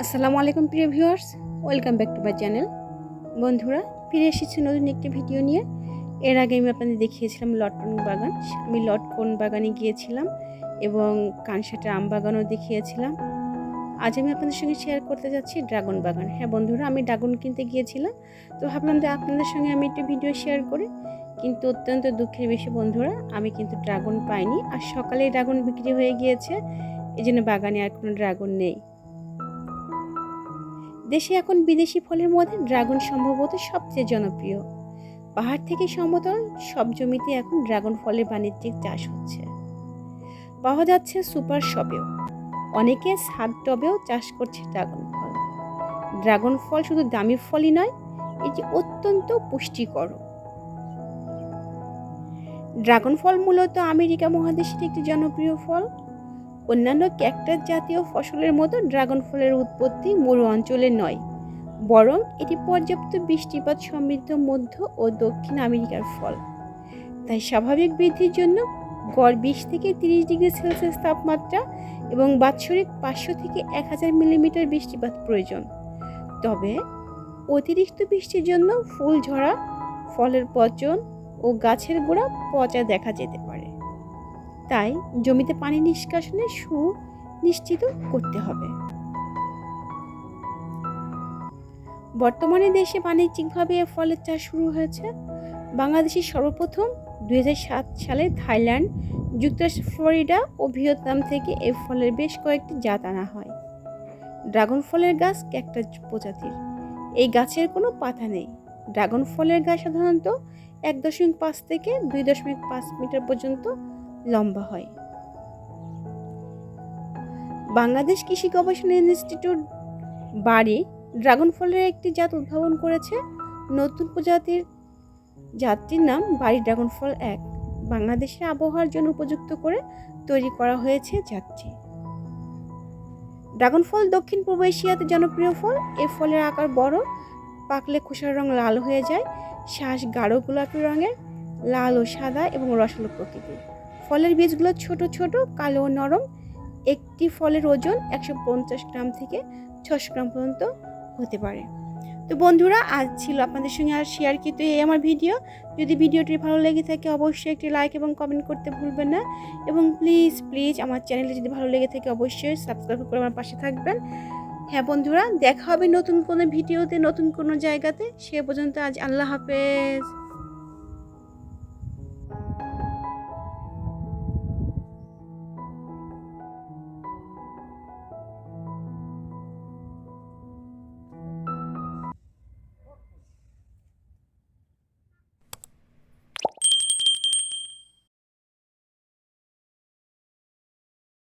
আসসালামু আলাইকুম প্রিয় viewers, welcome back to my channel. বন্ধুরা, ফিরে এসেছি নতুন একটি ভিডিও নিয়ে। এর আগে আমি আপনাদের দেখিয়েছিলাম লটকন বাগান। আমি লটকন বাগানে গিয়েছিলাম এবং কানসাটা আম বাগানও দেখিয়েছিলাম। আজ আমি আপনাদের সঙ্গে শেয়ার করতে যাচ্ছি ড্রাগন বাগান। হ্যাঁ বন্ধুরা, আমি ড্রাগন কিনতে গিয়েছিলাম, তো ভাবলাম যে আপনাদের সঙ্গে আমি একটু ভিডিও শেয়ার করি। কিন্তু অত্যন্ত দুঃখের বিষয় বন্ধুরা, আমি কিন্তু ড্রাগন পাইনি। আর সকালেই ড্রাগন বিক্রি হয়ে গিয়েছে, এই জন্য বাগানে আর কোনো ড্রাগন নেই। দেশে এখন বিদেশি ফলের মধ্যে ড্রাগন সম্ভবত সবচেয়ে জনপ্রিয়। পাহাড় থেকে সমতল সব জমিতে এখন ড্রাগন ফলের বাণিজ্যিক চাষ হচ্ছে। পাওয়া যাচ্ছে সুপার শপেও, অনেকে ছাদ টবেও চাষ করছে ড্রাগন ফল। ড্রাগন ফল শুধু দামি ফলই নয়, এটি অত্যন্ত পুষ্টিকর। ড্রাগন ফল মূলত আমেরিকা মহাদেশের একটি জনপ্রিয় ফল। অন্যান্য ক্যাকটাস জাতীয় ফসলের মতো ড্রাগন ফলের উৎপত্তি মরু অঞ্চলে নয়, বরং এটি পর্যাপ্ত বৃষ্টিপাত সমৃদ্ধ মধ্য ও দক্ষিণ আমেরিকার ফল। তাই স্বাভাবিক বৃদ্ধির জন্য গড় 20 থেকে 30 ডিগ্রি সেলসিয়াস তাপমাত্রা এবং বাৎসরিক 500 থেকে 1000 মিলিমিটার বৃষ্টিপাত প্রয়োজন। তবে অতিরিক্ত বৃষ্টির জন্য ফুল ঝরা, ফলের পচন ও গাছের গোড়া পচা দেখা যেতে পারে। তাই জমিতে পানি নিষ্কাশনে সুনিশ্চিত করতে হবে। বর্তমানে দেশে বাণিজ্যিকভাবে এ ফলের চাষ শুরু হয়েছে। বাংলাদেশে সর্বপ্রথম 2007 সালে থাইল্যান্ড, যুক্তরাষ্ট্র, ফ্লোরিডা ও ভিয়েতনাম থেকে এই ফলের বেশ কয়েকটি জাত আনা হয়। ড্রাগন ফলের গাছ ক্যাকটাস প্রজাতির। এই গাছের কোনো পাতা নেই। ড্রাগন ফলের গাছ সাধারণত 1.5 থেকে 2.5 মিটার পর্যন্ত লম্বা হয়। বাংলাদেশ কৃষি গবেষণা ইনস্টিটিউট বাড়ি ড্রাগন ফলের একটি জাত উদ্ভাবন করেছে। নতুন প্রজাতির জাতটির নাম বাড়ি ড্রাগন ফল 1। বাংলাদেশের আবহাওয়ার জন্য উপযুক্ত করে তৈরি করা হয়েছে জাতটি। ড্রাগন ফল দক্ষিণ পূর্ব এশিয়াতে জনপ্রিয় ফল। এ ফলের আকার বড়, পাকলে খোসার রং লাল হয়ে যায়। শ্বাস গাঢ় গোলাপি রঙের, লাল ও সাদা এবং রসালো প্রকৃতির। ফলের বীজগুলো ছোট ছোট, কালো ও নরম। একটি ফলের ওজন 150 গ্রাম থেকে 600 গ্রাম পর্যন্ত হতে পারে। তো বন্ধুরা, আজ ছিল আপনাদের সঙ্গে আর শেয়ার কিন্তু এই আমার ভিডিও। যদি ভিডিওটি ভালো লেগে থাকে অবশ্যই একটি লাইক এবং কমেন্ট করতে ভুলবেন না। এবং প্লিজ আমার চ্যানেলটি যদি ভালো লেগে থাকে অবশ্যই সাবস্ক্রাইব করে আমার পাশে থাকবেন। হ্যাঁ বন্ধুরা, দেখা হবে নতুন কোনো ভিডিওতে, নতুন কোনো জায়গাতে। সে পর্যন্ত আজ আল্লাহ হাফেজ।